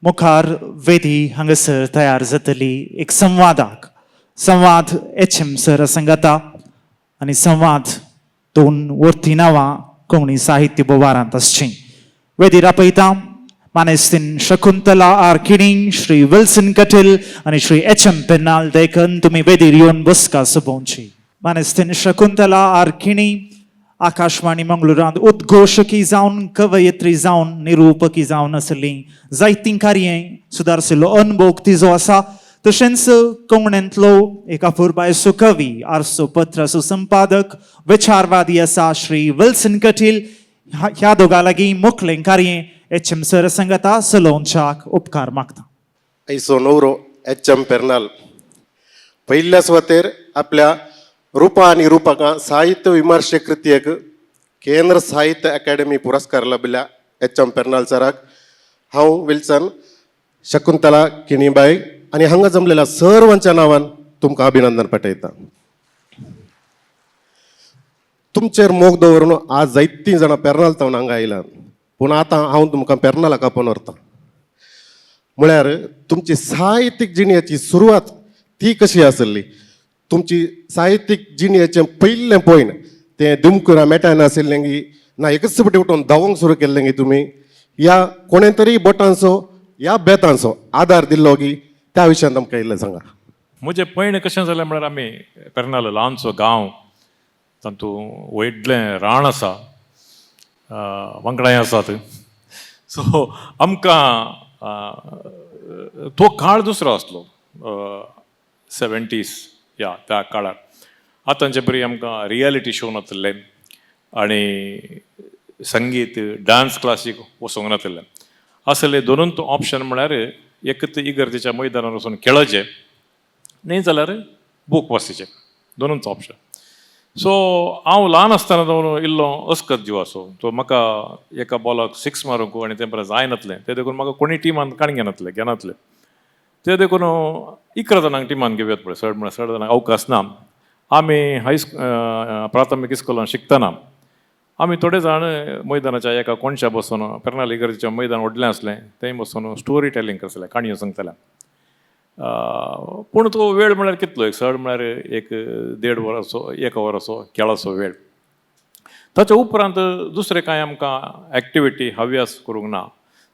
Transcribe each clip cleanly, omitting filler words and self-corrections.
मुखार वेदी हांगसर तयार जातली एक संवाद एच.एम. सर संगता आणि संवाद दोन वर्ती नांवां कोंकणी साहित्य बोवारांत आसचीं. वेदीर आपयता मानेस्तीन शकुंतला आर किणी, श्री विल्सन कटील आणि श्री एच.एम. पेर्नाल देखन तुमी वेदीर येवन बसका सोबोवची. मानेस्तीन शकुंतला आर किणी आकाशवाणी मंगळुरांत उद्घोशकी जावन कवयित्री जावन निरूपकी जावन आसली. जायतीं कार्यां सुदारसिल्लो अनुभव तिजो आसा. तशेंच कोंकणींतलो एक अपुरबायसो कवी, आरसो पत्राचो संपादक, विचारवादी आसा श्री विल्सन कटील. ह्या दोगां लागीं मुखेल कार्य एच.एम. सर संगता सलोवच्याक उपकार मागता. ऐसो नवरो एच.एम. पेर्नाल पहिल्या सुवातेर आपल्या रूपा आणि रूपकां साहित्य विमर्शे कृतयेक केंद्र साहित्य अकादमी पुरस्कार लाभिल्ल्या एच.एम. पेर्नाल सराक हांव विल्सन शकुंतला किणीबाई आणि हांगा जमलेल्या सर्वांच्या नांवान तुमकां अभिनंदन पाठयता. तुमचेर मोग दवरून आज जायतीं जाणां पेर्नाल तावन हांगा आयल्यात, पूण आतां हांव तुमकां पेर्नालाक आपोवन व्हरता. म्हळ्यार तुमची साहित्यीक जिणेची सुरवात ती कशी आसली. तुमची साहित्यीक जिणेचें पयलें पॉयंट तें दुमकुरा मेटायन आशिल्लें की ना एकच फावटी उठून धांवोंक सुरू केल्लें की तुमी या कोणे तरी बोटांचो या बेतांचो आदार दिल्लो की त्या विशयान आमकां इल्लें सांगा. म्हजें पयलें कशें जालें म्हळ्यार आमी पेर्नाल ल्हानसो गांव, तातूंत व्हडलें रान आसा, वांगडाय आसात. सो आमकां तो काळ दुसरो आसलो, 70s त्या काळार. आतांचे बरी आमकां रियलिटी शो नातले आनी संगीत डान्स क्लासीक वचोंक नातले. आसले दोनूच ऑप्शन म्हळ्यार एक इगर्जेच्या मैदानार वचून खेळचें, न्ही जाल्यार बूक वाचचें, दोनूच ऑप्शन. सो हांव ल्हान आसतना जावन इल्लो अस्कत जिव आसो. तो म्हाका एका बॉलाक 6 मारूंक आनी तें परत जाय नातलें. तें देखून म्हाका कोणी टिमान काणी घेनातले. ते देखून 11 जाणांक टिमान घेवयात पळय, चड म्हळ्यार 6 जाणांक अवकाश ना. आमी प्राथमीक इस्कुलान शिकतना आमी थोडे जाण मैदानाच्या एका कोणशा बसून, पेर्नाल इगर्जेचें मैदान व्हडलें आसलें, थंय बसून स्टोरी टेलिंग करताले, काणयो सांगताले. पूण तो वेळ म्हळ्यार कितलो, एक चड म्हळ्यार एक 1.5 वराचो 1 वराचो खेळाचो वेळ. ताच्या उपरांत दुसरें कांय आमकां एक्टिविटी हव्यास करूंक ना.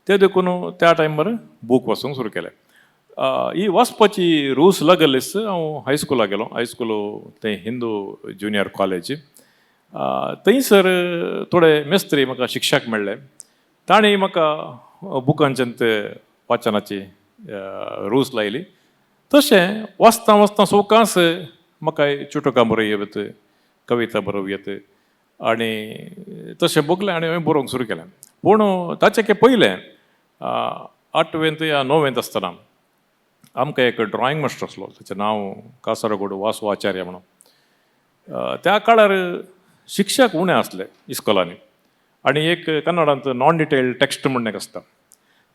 ते देखून त्या टायमार बूक वाचूंक सुरू केलें. ही वचपाची रूस लागलीच हांव हायस्कुलाक गेलो. हायस्कूल तें हिंदू ज्युनियर कॉलेज. थंयसर थोडे मेस्त्री म्हाका शिक्षक मेळ्ळे. ताणें म्हाका बुकांचें ते वाचनाची रूस लायली. तशें वाचता सोकास म्हाका चुटकां बरोवं येत, कविता बरोवं येत आनी तशें बगलें आनी हांवें बरोवंक सुरू केलें. पूण ताचे पयलें 8वेंत या 9वेंत आसतना आमकां एक ड्रॉइंग मास्टर आसलो, ताचें नांव कासारगोड वासू आचार्य म्हणून. त्या काळार शिक्षक उणे आसले इस्कॉलांनी आनी एक कन्नडांत नॉन डिटेल्ड टेक्स्ट म्हणून एक आसता.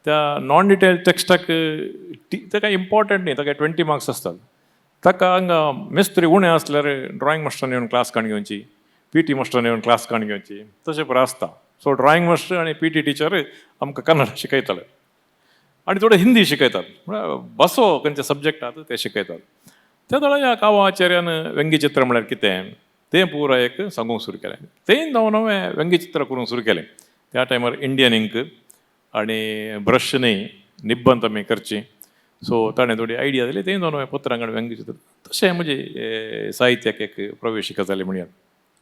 त्या नॉन डिटेल्ड टेक्स्टाक ताका इम्पॉर्टंट न्ही, ताका 20 मार्क्स आसतात. ताका हांगा मेस्त्री उणें आसल्यार ड्रॉइंग मास्टरान येवन क्लास काण घेवची, PT मास्टरान येवन क्लास काण घेवची, तशें बरें आसता. सो ड्रॉइंग मास्टर आनी PT टिचर आमकां कन्नड शिकयताले आनी थोडे हिंदी शिकयतात, म्हळ्यार बसो खंयचे सब्जेक्ट आहात ते शिकयतात. त्या वेळार ह्या कावा आचार्यान व्यंग्यचित्र म्हळ्यार कितें तें पुराय एक सांगूंक सुरू केलें. तें जावन हांवें व्यंग्यचित्र करूंक सुरू केलें. त्या टायमार इंडियन इंक आनी ब्रश न्ही, निब्बंत आमी करची. सो ताणें थोडी आयडिया दिली. तें जावन हांवें पत्रांक आनी व्यंग्यचित्र, तशें म्हणजे साहित्याक एक प्रवेशिका जाली म्हणया.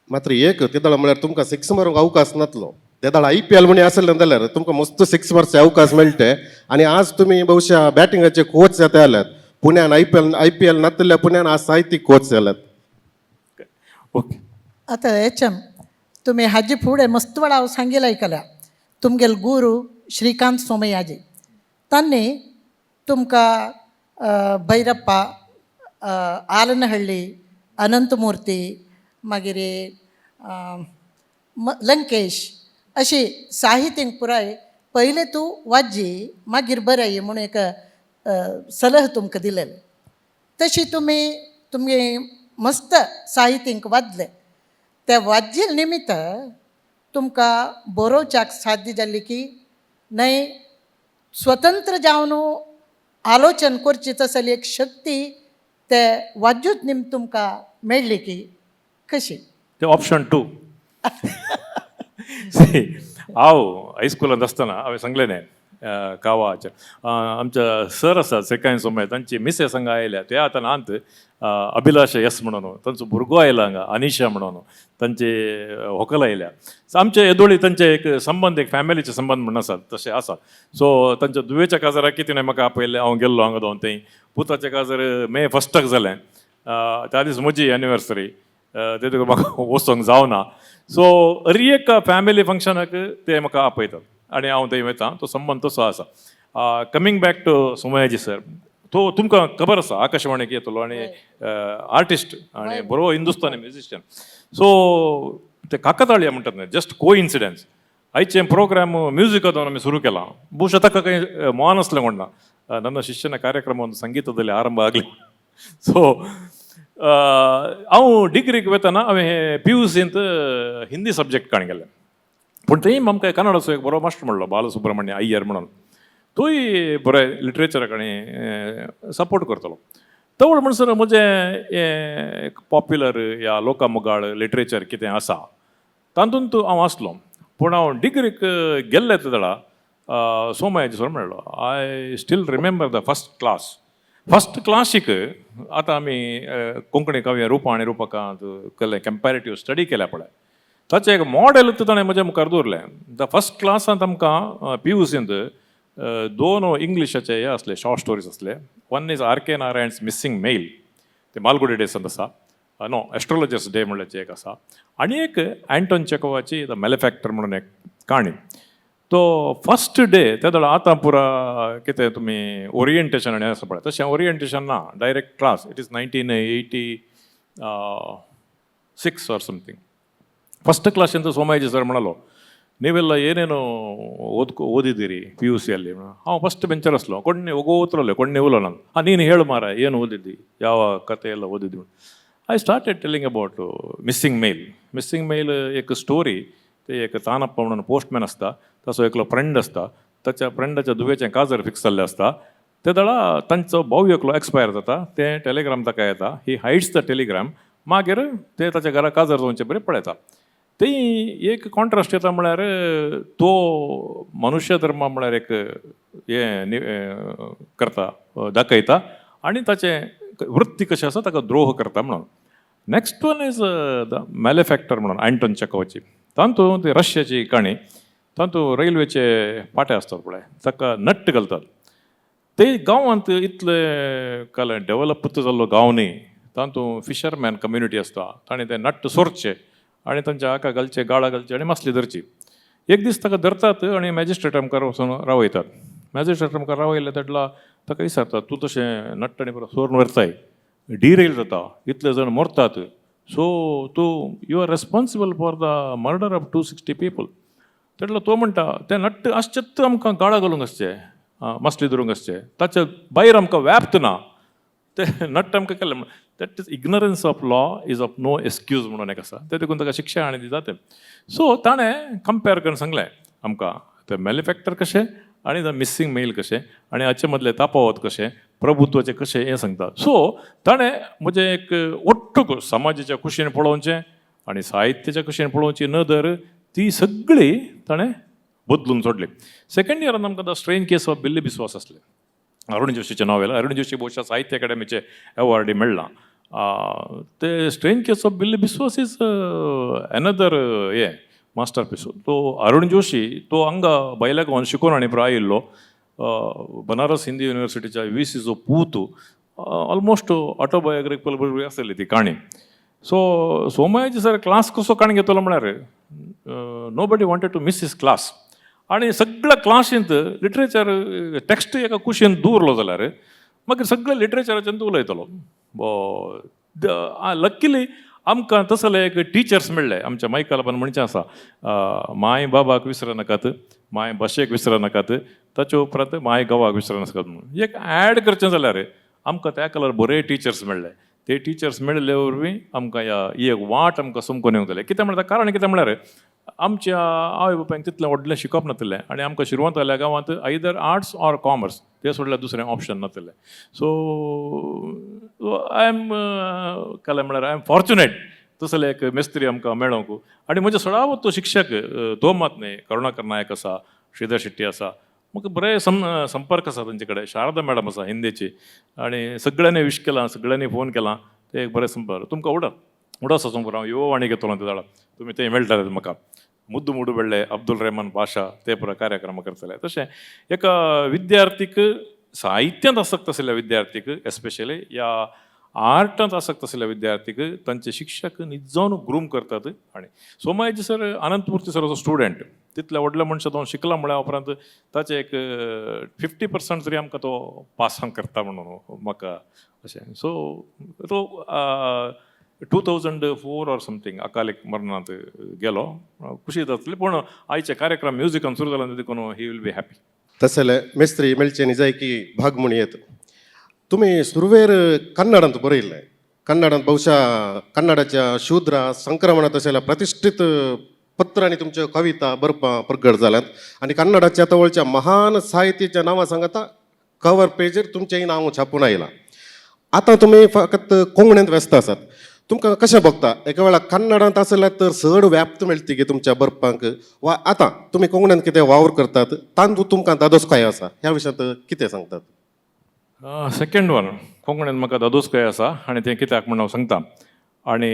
मात्र एक तेदळ म्हळ्यार तुमकां 6 मारूंक अवकाश नातलो. तेदळ IPL म्हण आसलें जाल्यार तुमकां मस्त 6 मारचे अवकाश मेळटे. आनी आज तुमी बहुशा बॅटिंगाचे कोच जाल्यात. पुण्यान IPL नातल्या पुण्यान आज साहित्यीक कोच जाल्यात. ओके. आता एच.एम. तुम्ही हाजे फुडें मस्त वेळा हांव सांगिल्लें आयकल्या. तुमगेले गुरू श्रीकांत सोमयाजी तांणी तुमकां भैरप्पा, आलनहळ्ळी, अनंतमुर्ती, मागीर लंकेश अशी साहित्यीक पुराय पयलें तूं वाजी मागीर बरय म्हणून एक सलह तुमकां दिलेले. तशी तुमी मस्त साहित्यीक वाजले. त्या वाज्ये निमित्त तुमकां बरोवच्याक साध्य जाल्ली की न्हय स्वतंत्र जावन आलोचन करची तसली एक शक्ती ते वाजूच निम तुमकां मेळ्ळी की कशी? ते ऑप्शन 2. हांव हायस्कुलांत आसतना हांवें सांगलें न्ही गांवाच्या आमच्या सर आसात सेकाय सोमय तांची मिसेस हांगा आयल्या ते आतां नात अभिलाष यस म्हणून तांचो भुरगो आयला हांगा अनिशा म्हणून तांचे व्हंकल आयल्या सो आमचे येदोळी तांचे एक संबंद एक फॅमिलीचे संबंद म्हणून आसात तशें आसा सो तांच्या दुवेच्या काजाराक कितें म्हाका आपयलें हांव गेल्लो हांगा दोन थंय पुताचें काजार मे 1 जालें त्या दीस म्हजी एनिवर्सरी ते तुका म्हाका वचोंक जावना सो हर एक फॅमिली फंक्शनाक ते म्हाका आपयतात आनी हांव थंय वयतां तो संबंद तसो आसा coming back to Somayaji sir तो तुमकां खबर आसा आकाशवाणीक येतलो आनी आर्टिस्ट आनी बरो हिंदुस्तानी म्युझिशियन सो ते काकताळया म्हणटात न्ही जस्ट को इन्सिडन्स आयचे प्रोग्राम म्युझिकांतून आमी सुरू केला ಬಹುಶಃ ताका काही मोह नासलें म्हणना ನನ್ನ ಶಿಷ್ಯನ ಕಾರ್ಯಕ್ರಮ ಒಂದು ಸಂಗೀತದಲ್ಲಿ ಆರಂಭ ಆಗಲಿ ಸೊ हांव डिग्रीक वयतना हांवें PUC ಅಂತ हिंदी सब्जेक्ट काणगेले पूण थंय आमकां कन्नडाचो एक बरो मास्टर म्हणलो बालसुब्रमण्य अय्यर म्हणून तोय बरें लिटरेचराक आनी सपोर्ट करतलो तवळ म्हणसर म्हजें एक पॉप्युलर या लोकामुगाळ लिटरेचर कितें आसा तातूंत हांव आसलो पूण हांव डिग्रीक गेल्ले तेदळा सोमयाजी सर म्हणलो I still remember the first classic आतां आमी कोंकणी काव्य रुपा आनी रुपकांत केलें कम्पॅरेटिव्ह स्टडी केल्या पळय ताचें एक मॉडेल ताणें म्हज्या मुखार दवरलें द फस्ट क्लासांत आमकां PUCंत 2 इंग्लिशाचे हे आसले शॉर्ट स्टोरीज आसले वन इज R.K. नारायण्स मिस्सींग मेल ते मालगुडी डेसांत आसा नो एस्ट्रोलॉजर्स डे म्हणल्याचे एक आसा आनी एक अँटॉन चेकोवाची द मॅलेफॅक्टर म्हणून एक काणी तो फस्ट डे तेदळ आतां पुरा कितें तुमी ओरिएंटेशन आनी आसा पळय तशें ओरिएंटेशन ना direct class it is 1986 or something first ಕ್ಲಾಸಿಂದ ಸೋಮಯಾಜಿ ಸರ್ ಮಾಡಲು ನೀವೆಲ್ಲ ಏನೇನು ಓದಿದ್ದೀರಿ PUC ಅಲ್ಲಿ ಹಾಂ ಫಸ್ಟ್ ಬೆಂಚರ್ ಅಸ್ಲು ಕೊಡ್ನೆ ಹೋಗೋತ್ರಲ್ಲೇ ಕೊಡ್ನೆ ಹೋಗಲ್ಲ ನಾನು ನೀನು ಹೇಳು ಮಾರ ಏನು ಓದಿದ್ದಿ ಯಾವ ಕತೆ ಎಲ್ಲ ಓದಿದ್ವಿ I started telling about missing mail एक स्टोरी ते एक तानप्पा म्हणून पोस्टमॅन असता तसो एकलो फ्रेंड असता ताच्या फ्रेंडाच्या दुवेचें काजर फिक्स जाल्लें असता ते दळा तांचो भाऊ एकलो एक्सपायर जाता ते टेलिग्राम ताका येता ही हायड्स द टेलिग्राम मागीर ते ताच्या घरा काजर जावचे बरें पळयता ते एक कॉन्ट्रास्ट येता म्हळ्यार तो मनुष्य धर्म म्हळ्यार एक हे करता दाखयता आनी ताचें वृत्ती कशी आसा ताका द्रोह करता म्हणून नेक्स्ट वन इज द मॅलेफॅक्टर म्हणून अँटॉन चेकोवाची तातूंत ती रशियाची काणी तातूंत रेल्वेचे पाटे आसतात पळय ताका नट्ट घालतात ते गांवांत इतले काल डेव्हलप जाल्लो गांव न्ही तातूंत फिशरमॅन कम्युनिटी आसता ताणें ते नट्ट सोरचे आनी तांच्या आका घालचे गाळा घालचे आनी मासली धरची एक दीस ताका धरतात आनी मॅजिस्ट्रेटा मुखार वचून रावयतात मॅजिस्ट्रेटा मुखार रावयले तेडला ताका विचारतात तूं तशें नट्ट आनी बरो सोरून व्हरताय डिरेल जाता इतले जण मरतात सो तूं you are responsible for the murder of 260 people तेडलो तो म्हणटा ते नट्ट आश्चर्य आमकां गाळा घालूंक आसचे मासली धरूंक आसचे ताचे भायर आमकां व्याप्त ना ते नट्ट आमकां केलें that is ignorance of law is of no excuse म्हणून एक आसा ते देखून ताका शिक्षा आनी दितात सो ताणें कंपेर करून सांगलें आमकां ते मॅन्युफॅक्चर कशें आनी द मिस्सींग मेल कशें आनी हाचे मदले तापावत कशें प्रभुत्वाचें कशें हें सांगता सो ताणें म्हजें एक ओट्टूक समाजाच्या कुशीन पळोवचें आनी साहित्याच्या कुशीन पळोवची नदर ती सगळी ताणें बदलून सोडली सेकंड इयरान आमकां द स्ट्रेंज केस ऑफ बिल्ली बिस्वास आसलें अरुण जोशीचें नॉवेल अरुण जोशी बहुशा साहित्य अकादमीचे अवॉर्ड मेळ्ळां ते स्ट्रेंज केस ऑफ बिल्ली बिस्वास इज एनदर हे मास्टर पीस तो अरुण जोशी तो हांगा बैल्या गांवांत शिकून आनी पुरो आयिल्लो बनारस हिंदी युनिवर्सिटीच्या VCचो पूत ऑलमोस्ट ऑटोबायोग्राफिकल आसली ती काणी सो सोमयाजी सर क्लास कसो काणी घेतलो म्हळ्यार nobody wanted to miss his class आनी सगळ्या क्लासींत लिटरेचर टेक्स्ट एका कुशीन दवरलो जाल्यार मागीर सगळ्या लिटरेचराच्यान तो उलयतलो लकीली आमकां तसले एक टिचर्स मेळ्ळे आमच्या मायकलाबान म्हणचें आसा माय बाबाक विसरनाकात माय भाशेक विसरनाकात ताचे उपरांत माय गांवाक विसरनाकात म्हणून एक ॲड करचें जाल्यार आमकां त्या कलर बरे टिचर्स मेळ्ळे ते टिचर्स मेळिल्ले वरवीं आमकां ही एक वाट आमकां समकोन येवंक जालें. कित्याक म्हणटा कारण कितें म्हळ्यार आमच्या आवय बापायक तितलें व्हडलें शिकप नासलें आनी आमकां शिरवंतल्या गांवांत आयदर आर्ट्स ऑर कॉमर्स ते सोडल्यार दुसरें ऑप्शन नासलें. सो आय एम काय म्हळ्यार आय एम फॉर्च्युनेट तसले एक मेस्त्री आमकां मेळोंक. आनी म्हजे सडावतो शिक्षक तो मात न्ही करुणाकर नायक आसा, श्रीधर शेट्टी आसा, म्हाका बरे संपर्क आसा तांचे कडेन. शारदा मॅडम आसा हिंदीची, आनी सगळ्यांनी विश केलां, सगळ्यांनी फोन केलां. ते एक बरें संपर्क. तुमकां उडा सोंसूंक हांव यो वाणी घेतलो ते झाडां तुमी ते मेळटाले म्हाका. मुद्दू मुडू बेळ्ळे, अब्दुल रहमान बाशा ते पुरो कार्यक्रम करतले. तशें एका विद्यार्थीक साहित्यांत आसक्त आशिल्ल्या विद्यार्थीक एस्पेशली या आर्टांत आसक्त आशिल्ल्या विद्यार्थीक तांचे शिक्षक निजावन ग्रूम करतात. आनी सोमायजी सर अनंतमुर्ती सर असो स्टुडंट तितल्या व्हडल्या मनशा तो शिकला म्हळ्या उपरांत ताचे एक 50% तरी आमकां तो पास करता म्हणून म्हाका अशें. सो तो 2004 ऑर समथींग अकालीक मरणांत गेलो. खुशी जातली पूण आयचे कार्यक्रम म्युजिकान सुरू जाला देखून ही विल बी हॅपी. तसले मेस्त्री मेळचे निजाय की भाग म्हूण येत. तुम्ही सुरवेर कन्नडांत बरयल्लें. कन्नडांत बहुशा कन्नडाच्या शूद्रा संक्रमणात तशेल्या प्रतिश्ठीत पत्रांनी तुमच्यो कविता बरपां प्रगट जाल्यात. आनी कन्नडाच्या तवळच्या महान साहित्याच्या नांवां सांगता कवर पेजीर तुमचेंय नांव छापून आयलां. आतां तुमी फकत कोंकणींत व्यस्त आसात. तुमकां कशें भोगता? एका वेळार कन्नडांत आसल्यार तर चड व्याप्त मेळटली गे तुमच्या बरपांक, वा आतां तुमी कोंकणींत कितें वावर करतात तातूंत तुमकां दादोसकाय आसा, ह्या विशयांत कितें सांगतात? सेकंड वन कोंकणीन म्हाका दादोसकाय आसा आनी तें कित्याक म्हण हांव सांगता. आनी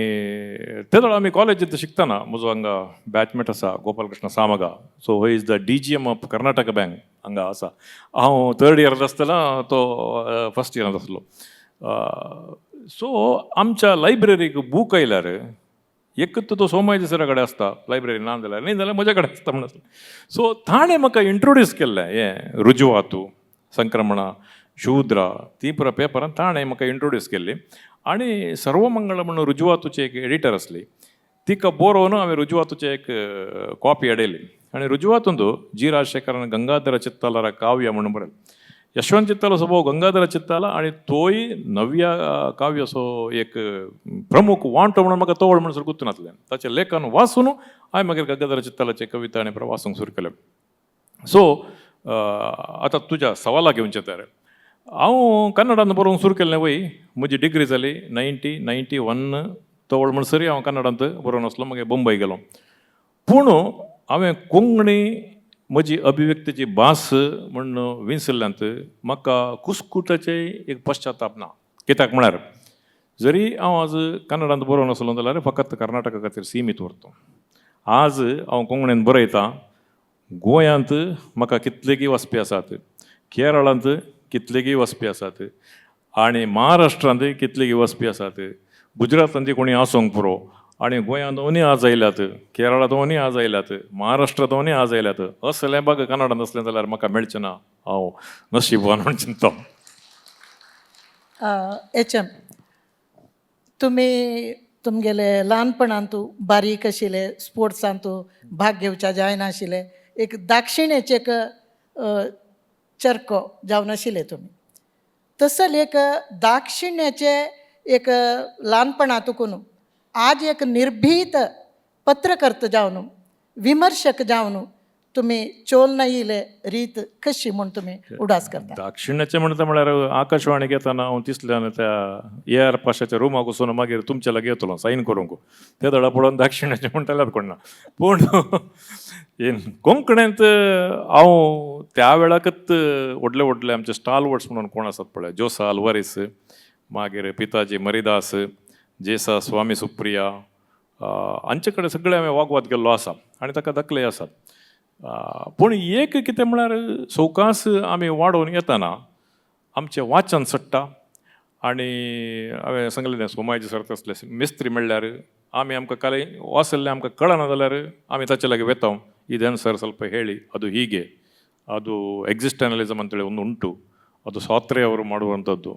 ते वेळार आमी कॉलेजींत शिकतना म्हजो हांगा बॅचमेट आसा गोपालकृष्ण सामगा. सो हो is the DGM of Karnataka bank हांगा आसा. हांव 3rd इयरांत आसतना तो 1st इयरांत आसलो. सो आमच्या लायब्ररीक बूक आयल्यार एकच तो सोमायजी सरा कडेन आसता लायब्ररी ना जाल्यार, न्ही जाल्यार म्हजे कडेन आसता म्हणून. सो ताणें म्हाका इंट्रोड्यूस केल्लें हें रुजवातू संक्रमणा शूद्रा ती पुरो पेपरान ताणें म्हाका इंट्रोड्यूस केल्ली. आनी सर्वमंगळ म्हणून रुजवातूची एक एडिटर आसली, तिका बरोवन हांवें रुजवातूची एक कॉपी हाडयली. आनी रुजवातूंत जी राजशेखरान गंगाधर चित्तालारा काव्य म्हणून बरयलें. यशवंत चित्तालो स्वभाव गंगाधर चित्ताला आनी तोय नव्या काव्य असो एक प्रमुख वांटो म्हणून म्हाका तवळ म्हणसर गुर्तूनासलें. ताचें लेखन वाचून हांवें मागीर गंगाधर चित्तालाचे कविता आनी वाचूंक सुरू केलें. सो आतां तुज्या सवालाक येवचें तर हांव कन्नडांत बरोवंक सुरू केल्लें वय. म्हजी डिग्री जाली 1991 तवळ म्हणसरी हांव कन्नडांत बरोवन आसलो. मागीर मुंबय गेलो. पूण हांवें कोंकणी म्हजी अभिव्यक्तीची भास म्हणून विसरल्यांत म्हाका कुस्कुटाचें एक पश्चाताप ना. कित्याक म्हळ्यार जरी हांव आज कन्नडांत बरोवन आसलो जाल्यार फकत कर्नाटका खातीर सीमीत उरता. आज हांव कोंकणीन बरयतां. गोंयांत म्हाका कितलेकी वाचपी आसात, केरळांत कितलेकी वाचपी आसात, आनी महाराष्ट्रांत कितलेकी वाचपी आसात, गुजरातांत कोणी आसूंक पुरो, आनी गोंयांत दोनी आज आयल्यात, केरळांत दोनी आज आयल्यात, महाराष्ट्रांत दोनी आज आयल्यात. असलें बाग कन्नडांत असलें जाल्यार म्हाका मेळचें ना. हांव नशीबवान म्हण चिंतता. HM तुमी तुमगेले ल्हानपणांत बारीक आशिल्ले, स्पोर्ट्सांत भाग घेवच्या जायनाशिल्ले, एक दाक्षिणेचे एक चर्को जावन आशिल्ले तुमी. तसल एक दाक्षिण्याचे एक ल्हानपणांतून आज एक निर्भीत पत्रकर्ता जावन विमर्शक जावन तुमी चोलना येयले रीत कशी म्हूण तुमी उडास करता? दाक्षिण्याचें म्हणटा म्हळ्यार आकाशवाणीक येताना हांव तिसल्यान त्या AR पाशाच्या रुमाक वचून मागीर तुमच्या लागीं येतलो सायन करूंक. ते धडा पळोवन दाक्षिण्याचें म्हणटाल्यार कोण ना. पूण कोंकणींत हांव त्या वेळाकच व्हडले व्हडले आमचे स्टालवर्ड्स म्हणून कोण आसात पळय, जोसा आल्वारीस, मागीर पिताजी मरिदास, जेसा स्वामी सुप्रिया, हांचे कडेन सगळे हांवें वागवाद केल्लो आसा आनी ताका दखलेय आसात. पूण एक कितें म्हळ्यार सवकास आमी वाडोवन येताना आमचें वाचन सट्टा. आनी हांवें सांगलें सोमायजी सर असले मेस्त्री म्हणल्यार आमकां काले वाचल्लें आमकां कळना जाल्यार आमी ताचे लागीं वेताव. ಇದೇನು ಸರ್ ಸ್ವಲ್ಪ ಹೇಳಿ, ಅದು ಹೀಗೆ, ಅದು ಎಕ್ಸಿಸ್ಟೆನಲಿಸಮ್ ಅಂತೇಳಿ ಒಂದು ಉಂಟು, ಅದು ಸಾತ್ರೆ ಅವರು ಮಾಡುವಂಥದ್ದು.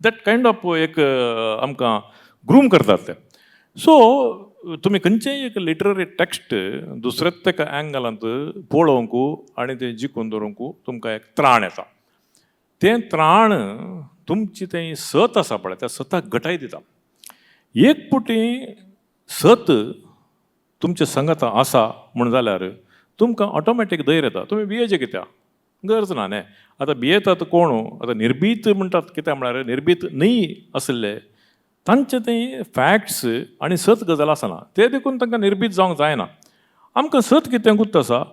ದಟ್ ಕೈಂಡ್ ಆಫ್ एक आमकां ग्रूम करतात ते. सो तुमी खंयचेय एक लिटररी टेक्स्ट दुसरेच तेका एंगलांत पळोवंक आनी तें जिखून धरूंक तुमकां एक त्राण येता. तें त्राण तुमची तें सत आसा पळय त्या सताक घटाय दिता. एक पुटी सत तुमच्या संगता आसा म्हण जाल्यार तुमकां ऑटोमॅटीक धैर्य येता. तुमी भियेचे कित्याक? गरज ना न्हय. आतां भियेतात कोण? आतां निर्भीत म्हणटात कित्याक म्हळ्यार निर्भीत न्हय आसले तांचे ते फॅक्ट्स आनी सत गजाल आसना ते देखून तांकां निर्भीत जावंक जायना. आमकां सत कितें गुर्त आसा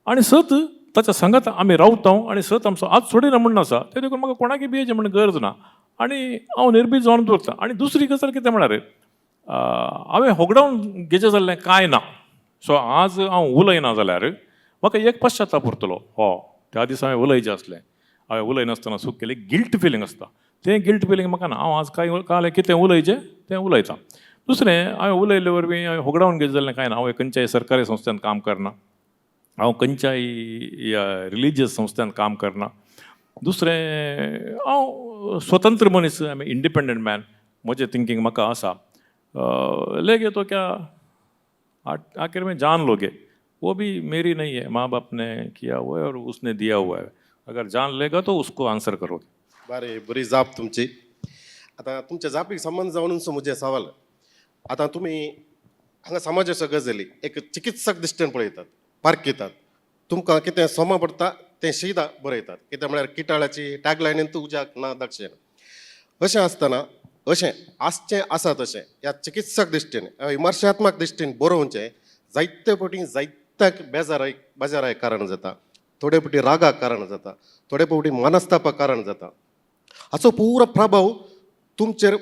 आनी सत ताच्या सांगात आमी रावता आनी सत आमचो आज सोडिना म्हणून आसा ते देखून म्हाका कोणाकय भियेचें म्हण गरज ना आनी हांव निर्भीत जावन दवरतां. आनी दुसरी गजाल कितें म्हळ्यार हांवें होगडावन घेचें जाल्लें कांय ना. सो आज हांव उलयना जाल्यार म्हाका एक पश्चाताप उरतलो. त्या दिसा हांवें उलयचें आसलें, हांवें उलयनासतना चूक केली, गिल्ट फिलींग आसता. तें गिल्ट फिलींग म्हाका ना. हांव आज कांय कितें उलयचें तें उलयतां. दुसरें हांवें उलयले वरवीं हांवें होगडावन घेतलें जाल्लें कांय ना. हांव खंयच्याय सरकारी संस्थेंत काम करना, हांव खंयच्याय रिलिजियस संस्थेंत काम करना. दुसरें हांव स्वतंत्र मनीस, आय एम इंडिपेंडंट मॅन. म्हजें थिंकींग म्हाका आसा. लेगे तो क्या आखिर में जान लोगे, वो भी मेरी नहीं है, माँ बाप ने किया हुआ है और उसने दिया हुआ है. अगर जान लेगा तो उसको आंसर करोगे. बरे बरी जाप तुमची. आता तुमच्या जापीक संबंध जावनूच म्हजे सवाल. आता तुम्ही हांगा समाजाच्यो गजाली एक चिकित्सक दिश्टेन पळयतात, पारखितात. तुमकां कितें सोमा पडटा तें शिदा बरयतात. कितें म्हळ्यार किटाळाची टॅगलायनीन तूं उज्याक ना दाक्षिण. अशें आसतना अशें आसचें आसा तशें ह्या चिकित्सक दिश्टेन विमर्शात्मक दिश्टेन बरोवचें जायते फावटी जायत्याक बेजाराक कारण जाता, थोडे फावटी रागाक कारण जाता, थोडे फावटी मनस्तापाक कारण जाता. हाचो पुरो प्रभाव तुमचेर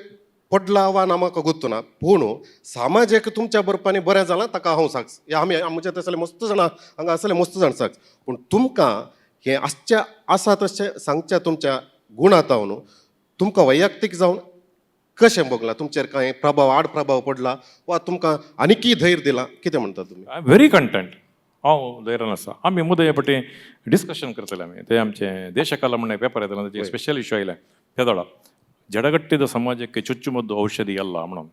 पडला वा ना म्हाका गुर्त ना, पूण समाजीक तुमच्या बरोबरांनी बरें जालां ताका हांव साक्ष. हे आमी आमचे तसले मस्त जाणां हांगा असले मस्त जाण साक्ष. पूण तुमकां हें आसचें आसा तशें सांगचें तुमच्या गूण आतां न्हू, तुमकां वैयक्तीक जावन कशें भोगलां? तुमचेर कांय प्रभाव आड प्रभाव पडला वा तुमकां आनिकय धैर्य दिलां? कितें म्हणटा तुमी? I am very content. हांव धैर्यान आसा. आमी मुद्दे हे फावटी डिस्कशन करतले. आमी ते आमचे देशकाला म्हणून पेपर येताना तेजे स्पेशल इश्यू आयले त्या दळा ಜಡಗಟ್ಟಿದ ಸಮಾಜಕ್ಕೆ ಚುಚ್ಚುಮದ್ದು ಔಷಧಿ ಅಲ್ಲ म्हणून.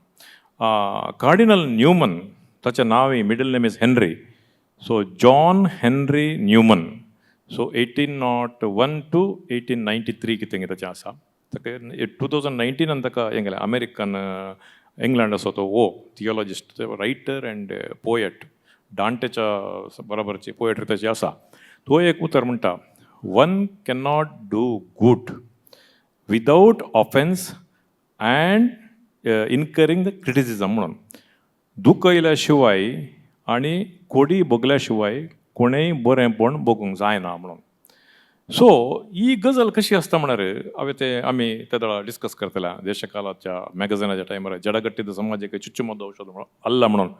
ಕಾರ್ಡಿನಲ್ ನ್ಯೂಮನ್ ताचें नांव middle name is Henry. So John Henry Newman. So 1801 to 1893 कितें ताचें आसा. ताका 2019 ताका हें गेलें अमेरिकन इंग्लंड असो तो थियोलॉजिस्ट, रायटर अँड पोएट. डांटेच्या बरोबरची पोएट्री ताची आसा. तो एक उतर म्हणटा, one can not do good without offence and incurring the criticism म्हणून. दुख येयल्या शिवाय आनी कोडी भोगल्या शिवाय कोणेंय बरेंपण भोगूंक जायना म्हणून. सो ही गजाल कशी आसता म्हळ्यार हांवें आमी त्या दळा डिस्कस करतल्या देशकालाच्या मॅगझिनाच्या टायमार जडगट्टीद समाज एक चुच्चुमद्द औषध आल्ला म्हणून.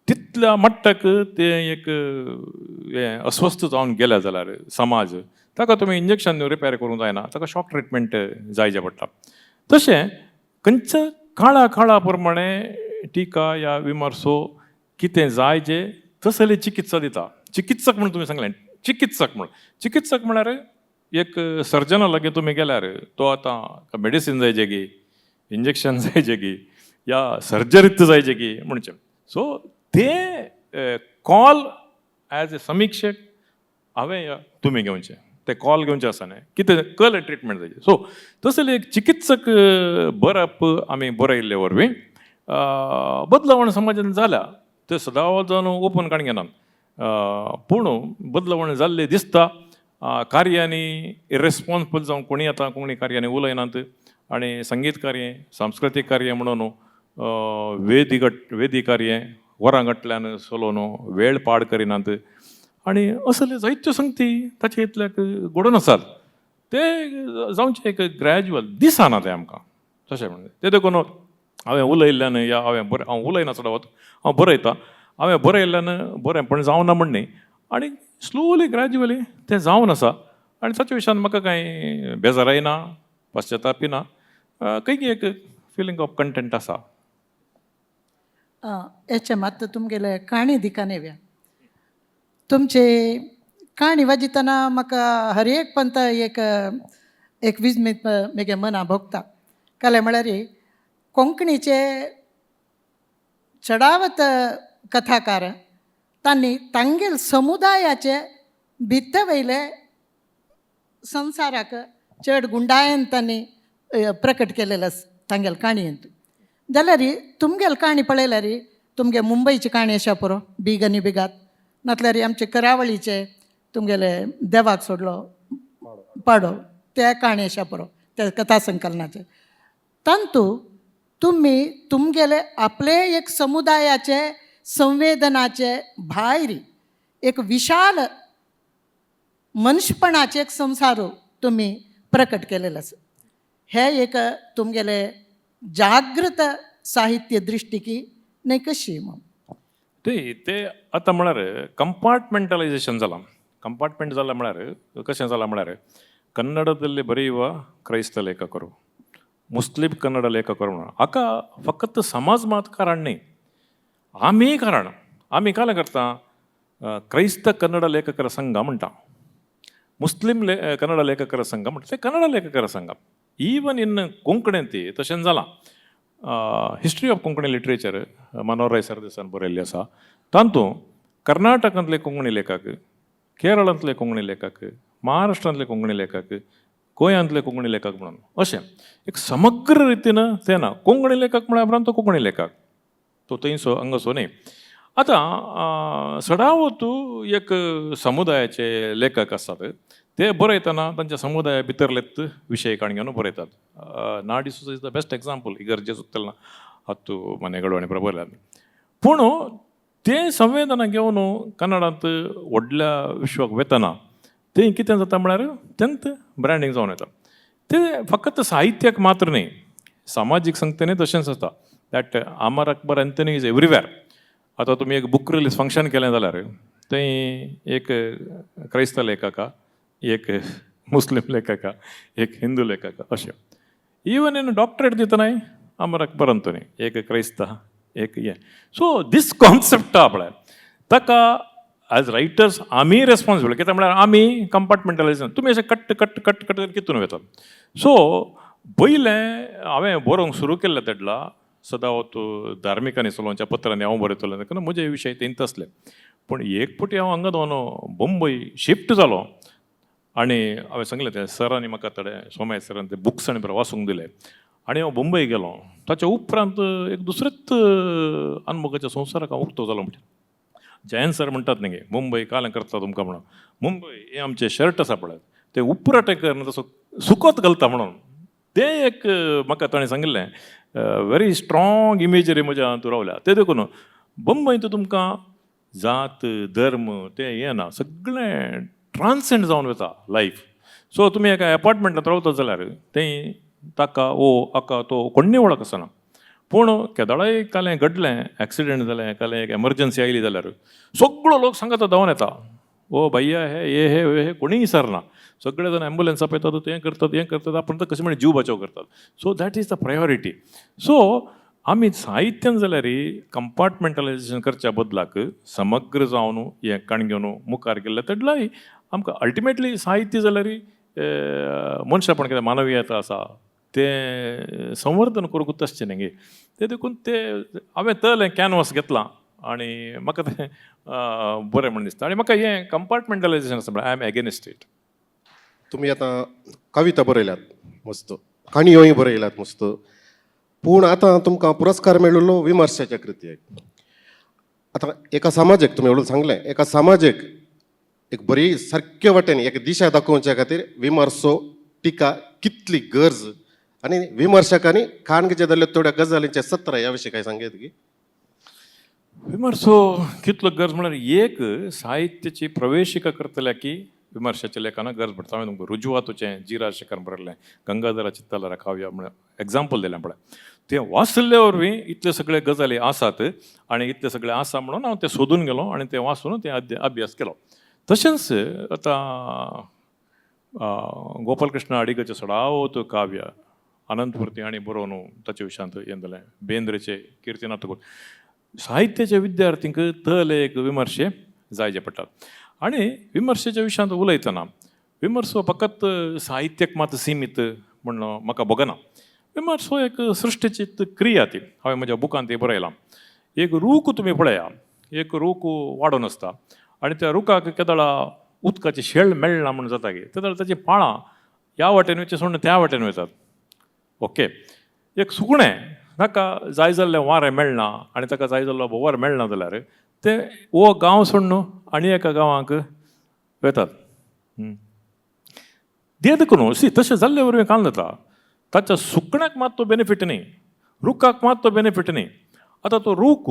तितल्या मट्टाक ते एक अस्वस्थ जावन गेल्या जाल्यार समाज ताका तुमी इंजेक्शन रिपेर करूंक जायना, ताका शॉक ट्रिटमेंट जायचें पडटा. तशें खंयच्या काळा प्रमाणे टिका या विमर्शो कितें जाय जे तसले चिकित्सा दिता. चिकित्सक म्हणून तुमी सांगलें, चिकित्सक म्हळ्यार एक सर्जना लागीं तुमी गेल्यार तो आतां मेडिसीन जाय जेगी, इंजेक्शन जाय जेगी या सर्जरीत जाय जेगी म्हणचें. सो ते कॉल एज ए समीक्षक हांवें तुमी घेवचें, ते कॉल घेवचे आसा न्हय, कितें कल ट्रिटमेंट जायचे. सो तसले एक चिकित्सक बरप आमी बरयल्ले वरवीं बदलावण समाजान जाल्या. ते सदां जावन ओपन काण घेनात, पूण बदलावण जाल्ले दिसता. कार्यांनी इरेस्पॉन्सिबल जावन कोणी आतां कोंकणी कार्यांनी उलयनात आनी संगीत कार्य, सांस्कृतीक कार्य म्हणून वेदी कार्य वरांगटल्यान चलोवन वेळ पाड करिनात. आनी असले जायत्यो संगती ताचे इतल्याक घडोवन आसात. ते जावचें एक ग्रॅज्युअल दिसना ते आमकां तशें म्हणून. ते देखून हांवें उलयल्ल्यान या हांव उलयना चडवत, हांव बरयतां, हांवें बरयल्ल्यान बरेंपण जावना म्हण न्ही. आनी स्लोली ग्रॅज्युअली तें जावन आसा. आनी ताच्या विशयान म्हाका कांय बेजाराय ना, पश्चातापय ना, खंय एक फिलींग ऑफ कंटेंट आसा. हेचे मात तुमगेले काणी दिकान येव्या. तुमचे काणी वाजितना म्हाका हर एक पंत एक वीज मेगे मना भोगता. काले म्हळ्यार कोंकणीचे चडावत कथाकार तांणी तांगेल समुदायाचे भित्ते वयले संवसाराक चड गुंडायेन तांणी प्रकट केलेलं तांगेल काणयेंत जाल्यार तुमगेल काणी पळयल्यार तुमगे मुंबयची काणी अशा पुरो बिगनी बिगात नातल्यार आमचे करावळीचे तुमगेले देवाक सोडलो पाडो त्या काणी अशा पुरो त्या कथा संकलनाचे तांतू तुम्ही तुमगेले आपले एक समुदायाचे संवेदनाचे भायर एक विशाल मनशपणाचे एक संसार तुम्ही प्रकट केलेलो आसा हे एक तुमगेले जागृत साहित्य दृष्टिकी नाही कशी मग ते आतां म्हळ्यार ಕಂಪಾರ್ಟ್ಮೆಂಟಲೈಸೇಷನ್ जाला ಕಂಪಾರ್ಟ್ಮೆಂಟ್ जाला म्हळ्यार कशें जाला म्हळ्यार ಕನ್ನಡದಲ್ಲಿ ಬರೆಯುವ ಕ್ರೈಸ್ತ ಲೇಖಕರು ಮುಸ್ಲಿಂ ಕನ್ನಡ ಲೇಖಕರು हाका फकत समाज मात कारण नाही आम्ही काय करता क्राइस्त कन्नड लेखकर संघ म्हणटा मुस्लिम कन्नड लेखकर संघ म्हणटा ते कन्नड लेखकर संघ इवन इन कोंकणींत तशें जालां history of Konkani literature Manohar सरदेसान बरयल्ली आसा तातूंत कर्नाटकांतले कोंकणी लेखक केरळांतले कोंकणी लेखक महाराष्ट्रांतले कोंकणी लेखक गोंयांतले कोंकणी लेखक म्हणून अशें एक समग्र रितीन ते ना कोंकणी लेखक म्हळ्यार उपरांत तो कोंकणी लेखक तो थंयसो हांगासो न्ही आतां सडावतू एक समुदायाचे लेखक आसात ते बरयतना तांच्या समुदाया भितरलेच विशय काणयो बरयतात नाडी सुद्दां इज द बेस्ट एग्जांपल इगर्जे सुत्तलना हत्तू मने गडवाणी प्रबोधल्यात पूण ते संवेदना घेवन कन्नडांत व्हडल्या विश्वाक वेतना ते कितें जाता म्हळ्यार तेंत ब्रँडींग जावन येता ते फकत साहित्याक मात्र न्ही सामाजीक संगतीनय तशेंच आसता that Amar Akbar Anthony is everywhere आतां तुमी एक बूक रिलीज फंक्शन केलें जाल्यार थंय एक क्राइस्त लेखका एक मुस्लिम लेखका एक हिंदू लेखका अशें इवन इन डॉक्टरेट दितनाय अमर अकबर एंथनी एक क्राइस्त एक हें सो दीस कॉन्सेप्ट आहा पळय ताका एज रायटर्स आमी रेस्पॉन्सिबल कित्याक म्हळ्यार आमी कंपार्टमेंटलायझेशन तुमी अशें कट्ट कट्ट कट्ट कट्ट कितून वतात सो पयलें हांवें बरोवंक सुरू केल्लें तेडला सदां धार्मिकांनी चलोवच्या पत्रांनी हांव बरयतलो तेन्ना म्हजे विशय तेंत आसले पूण एक फावटी हांव हांगा दोन मुंबय शिफ्ट जालो आनी हांवें सांगलें ते सरांनी म्हाका थोडे सोमाय सरान ते बुक्स आनी वाचूंक दिले आनी हांव मुंबय गेलो ताच्या उपरांत एक दुसरेच अनमुखाच्या संवसाराक हांव उक्तो जालो म्हणजे जयंत सर म्हणटात न्ही मुंबय कालें करता तुमकां म्हणून मुंबय हे आमचे शर्ट आसा पळय ते उपराटे करना तसो सुकोत घालता म्हणून ते एक म्हाका ताणें सांगिल्लें व्हेरी स्ट्रॉंग इमेजरी म्हज्या हातूंत रावल्या ते देखून मुंबयत तुमकां जात धर्म ते हें ना सगळें ट्रान्सेंड जावन वता लायफ सो तुमी एका एपार्टमेंटांत रावता जाल्यार थंय ताका हाका तो कोण्णी वळख आसना पूण केदाळाय कालें घडलें एक्सिडेंट जालें कालें एक एमर्जन्सी आयली जाल्यार सगळो लोक सांगता धांवन येता ओ भैया हे कोणीय विसरना सगळे जाण एम्बुलन्स आपयतात हें करतात आपण तर कशें म्हणजे जीव बचाव करतात so that is the priority so आमी साहित्यान जाल्यार कंपार्टमेंटलायझेशन करच्या बदलाक समग्र जावन हें काण घेवन मुखार गेल्ले तेडलाय आमकां अल्टिमेटली साहित्य जाल्यार मनशापण कितें मानवीयता आसा ते संवर्धन करूंकूच आसचें न्ही ते देखून ते हांवें तळें कॅनवास घेतलां आनी म्हाका तें बरें म्हण दिसता आनी म्हाका हें कंपार्टमेंटलायझेशन आसा म्हळ्यार आय एम एगेनिस्ट इट तुम्ही आता कविता बरयल्यात मस्त काणयोय बरयल्यात मस्त पूण आतां तुमकां पुरस्कार मेळिल्लो विमर्शाच्या कृतयेक आतां एका समाजाक तुमी एवढं सांगलें एका समाजाक एक बरी सारके वाटेन एक दिशा दाखोवच्या खातीर विमर्शो टिका कितली गरज आनी विमर्शकांनी खाणगे जाल्ले थोड्या गजालींचे सत्र ह्या विशीं काय सांगेत की विमर्शो कितलो गरज म्हळ्यार एक साहित्याची प्रवेशिका करतल्या की विमर्शाच्या लेखांना गरज पडटा हांवें तुमकां रुजवातूचें जिरा शेखर बरयल्लें गंगाधरा चित्तलरा काव्य म्हळ्यार एग्जाम्पल दिलें पळय तें वाचले वरवीं इतले सगळे गजाली आसात आनी इतले सगळे आसा म्हणून हांव तें सोदून गेलो आनी तें वाचून तें अभ्यास केलो तशेंच आतां गोपाल कृष्ण अडिगाचें सडावत काव्य अनंतमुर्ती हांणी बरोवन ताचे विशयांत हें जालें बेंद्रेचे कीर्तिनाथ साहित्याच्या विद्यार्थींक तले एक विमर्शे जायचे पडटात आनी विमर्शेच्या विशयांत उलयतना विमर्श फकत साहित्याक मात सीमीत म्हण म्हाका बगना विमर्श हो एक सृश्टीची क्रिया ती हांवें म्हज्या बुकांत ती बरयलां एक रूख तुमी पळया एक रूख वाडून आसता आनी त्या रुखाक केदाळा उदकाची शेळ मेळना म्हण जाता गे तेदाळ ताची पाळां ह्या वाटेन वयची सोडून त्या वाटेन वयतात ओके. एक सुकणें ताका जाय जाल्लें वारें मेळना आनी ताका जाय जाल्लो बोवार मेळना जाल्यार ते हो गांव सोडून आनी एका गांवांक वेतात. देखून सी तशें जाल्ले वरवीं काल जाता ताच्या सुकण्याक मात तो बेनिफीट न्ही, रुखाक मात तो बेनिफीट न्ही. आतां तो रूख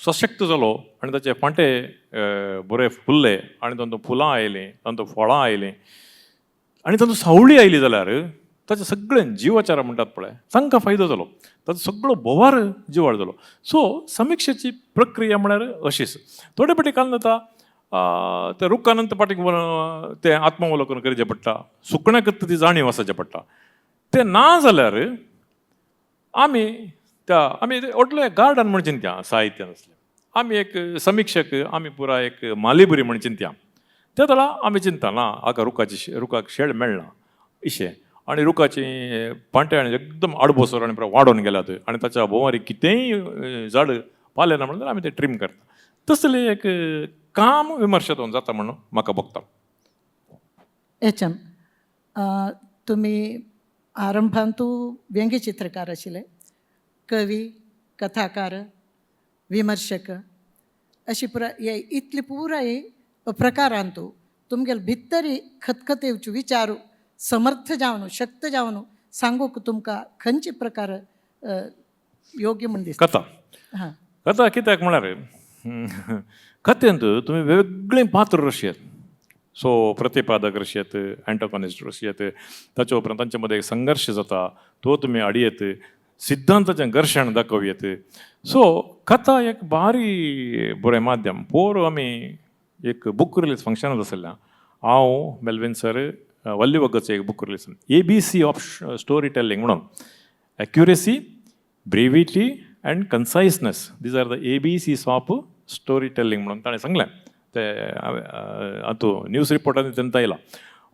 सशक्त जालो आनी ताचे फांटे बरे फुल्ले आनी तातूंत फुलां आयलीं, तातूंत फळां आयलीं आनी तातूंत सावळी आयली जाल्यार ताचे सगळे जिवाचार म्हणटात पळय तांकां फायदो जालो, ताचो सगळो बोवार जिवाळ जालो. सो समिक्षेची प्रक्रिया म्हळ्यार अशीच. थोडे फावटी काल जाता ते रुखानंत पाटीक ते आत्मावलोकन करचें पडटा, सुकण्याक ती जाणीव आसचें पडटा. ते ना जाल्यार आमी व्हडलें गार्डन म्हण चिंत्या साहित्यान आसलें. आमी एक समिक्षक, आमी पुरा एक मालिबरी म्हण चिंत्या. त्या वेळा आमी चिंता ना हाका रुखाक शेळ मेळना इशें आनी रुखाची पांटे आनी एकदम आडबोसर आनी वाडोवन गेल्यात आनी ताच्या भोंवारी कितेंय झाड पालें ना म्हणल्यार आमी ते ट्रीम करता. तसलें एक काम विमर्शेतून जाता म्हणून म्हाका भोगता. एचएम तुम्ही आरंभांतू व्यंग्यचित्रकार आशिल्ले, कवी, कथाकार, विमर्शक अशी हे इतली पुराय प्रकारांतू तुमगेले भितरी खतखतेवच्यो विचारू समर्थ जावन शक्त जावन सांगूक तुमकां खंयचे प्रकार योग्य म्हण दिसता? कथा कित्याक म्हळ्यार कथेंत तुमी वेगळीं पात्र रचयत. सो प्रतिपादक रचयत, एंटोगॉनिस्ट रचयत, ताचे उपरांत तांचे मदें एक संघर्श जाता तो तुमी हाडयत, सिद्धांताचें घर्शण दाखोवयत. सो कथा एक भारी बरें माध्यम. पोर आमी एक बूक रिलीज फंक्शनांत आसलें हांव मेल्विन सर वल्लीवग्गाचो एक book release ABC of story telling म्हणून accuracy, brevity and conciseness these are the ABCs of story telling म्हणून ताणें सांगलें. ते हातूंत न्यूज रिपोर्टांनी तेन्ना आयला.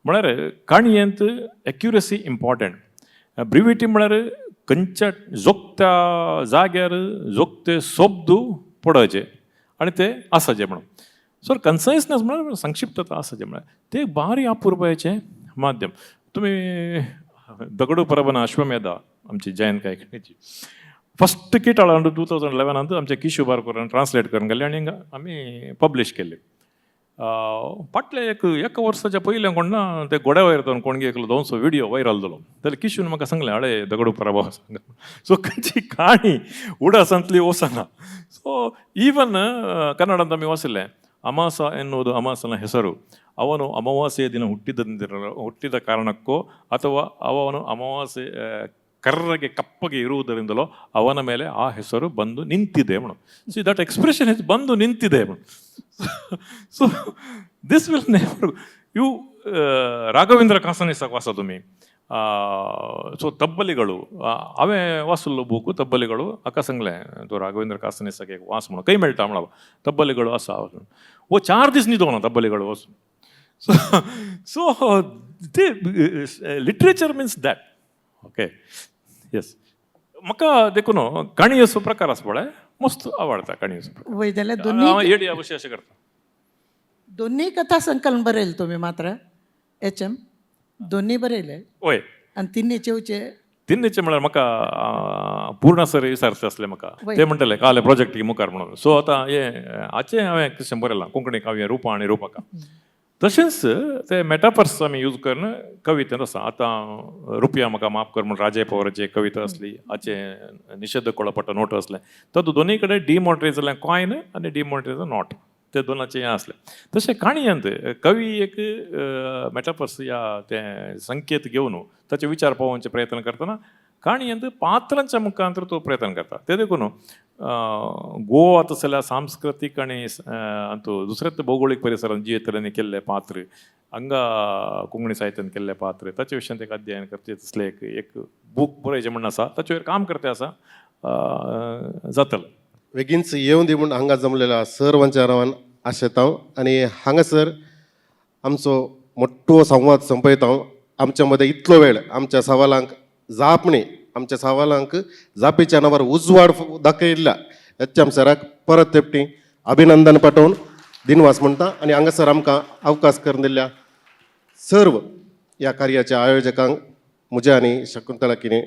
म्हळ्यार काणयेंत एक्युरेसी इम्पॉर्टंट, ब्रिविटी म्हळ्यार खंयच्या जोगत्या जाग्यार जोगते शब्द पडचे आनी ते आसाचे म्हणून. सो कन्सायसनेस म्हळ्यार संक्षिप्तता आसाचे म्हळ्यार ते भारी अपुर्बायेचें माध्यम. तुमी दगडू परबना अश्वमेधा आमची जयंत कायकिणीची फस्ट किट हाडून 2011 आमचे किशू बारकोरान ट्रान्सलेट करून गेले आनी आमी पब्लीश केले. फाटले एका वर्साच्या पयलें कोण ना ते घोड्या वयर जावन कोण एकलो दोनसो व्हिडियो व्हायरल जालो जाल्यार किशून म्हाका सांगलें हाडे दगडू परबा सांग. सो खंयची काणी उडासांतली वचना. सो इवन कन्नडांत आमी वाचलें ಅಮಾಸ ಎನ್ನುವುದು ಅಮಾಸನ ಹೆಸರು. ಅವನು ಅಮಾವಾಸ್ಯೆಯ ದಿನ ಹುಟ್ಟಿದ ಕಾರಣಕ್ಕೋ ಅಥವಾ ಅವನು ಅಮಾವಾಸ್ಯೆ ಕರ್ರಗೆ ಕಪ್ಪಗೆ ಇರುವುದರಿಂದಲೋ ಅವನ ಮೇಲೆ ಆ ಹೆಸರು ಬಂದು ನಿಂತಿದೆ madam. See that expression is ಬಂದು ನಿಂತಿದೆ madam. So this will never you Raghavendra ಕಾಸನಿಸಾಗ ವಾಸ ತುಮಿ. ಸೊ ತಬ್ಬಲಿಗಳು ಅವೇ ವಾಸಲ್ಲು ಬೂಕು ತಬ್ಬಲಿಗಳು ಅಕ್ಕ ಸಂಗ್ಲೆ तो राघवेंद्र कासनेसाक एक वास म्हणून काही मेळटा म्हणा तब्बलिಗಳು आसा. वो 4 दीस न्हिदो ना तब्बलिಗಳು वचून. सो ते literature means that. Okay yes. म्हाका देखून काणी असो प्रकार आसा पळय मस्त आवडटा काणी असो. वय जाल्यार दोन्ही येडी अवश्य अशें करता. दोन्ही कथा संकलन बरयले तुम्ही मात्र HM दोन्ही बरयले. होय. आणि तिन्नीचे म्हळ्यार म्हाका पूर्ण सर विचारचे आसले म्हाका. ते म्हणटले काले प्रोजेक्ट मुखार म्हणून. सो आतां हे हाचें हांवें तशें बरयलां कोंकणी काव्य रुपा आनी रुपका. तशेंच ते मेटाफर्स आमी यूज करून कवितेंत आसा. आतां रुपया म्हाका माफ कर म्हणून राजे पवाराची कविता आसली, हाचे निशेध कळपट्ट नोट आसले. तातूंत दोनूय कडेन डिमॉनिटायज जालें कॉयन आनी डिमॉनिटायज नोट. ते दोनाचें हें आसलें. तशें काणयेंत कवी एक मेटाफर्स या ते संकेत घेवन ताचे विचार पावोवचे प्रयत्न करतना काणयेंत पात्रांच्या मुखांतर तो प्रयत्न करता. ते देखून गोवा तसल्या सांस्कृतीक आनी दुसऱ्याच भौगोळीक परिसरांत जे तरेन केल्ले पात्र, हांगा कोंकणी साहित्यान केल्ले पात्र ताचे विशयान एक अध्ययन करचे तसले एक बूक बरयचें म्हणून आसा. ताचेर काम करते आसा जातलें. बेगीनच येवन दी म्हूण हांगा जमलेल्या सर्वांच्या नांवान आशेता आनी हांगासर आमचो मोठो संवाद संपयता. आमच्या मदें इतलो वेळ आमच्या सवालांक जापणी आमच्या सवालांक जापेच्या नांवार उजवाड दाखयल्ल्या HM सराक परत तेपटी अभिनंदन पाठोवन दिनवास म्हणटा. आनी हांगासर आमकां अवकाश करून दिल्ल्या सर्व ह्या कार्याच्या आयोजकांक म्हज्या आनी शकुंतला किने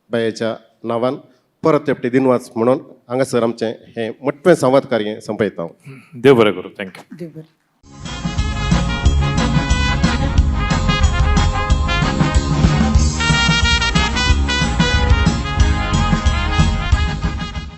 बायेच्या नांवान परत एपटी दिनवास म्हणून हांगासर आमचें हें मोठें संवाद कार्य संपयता हांव. देव बरें करूं. थँक्यू. देव बरें.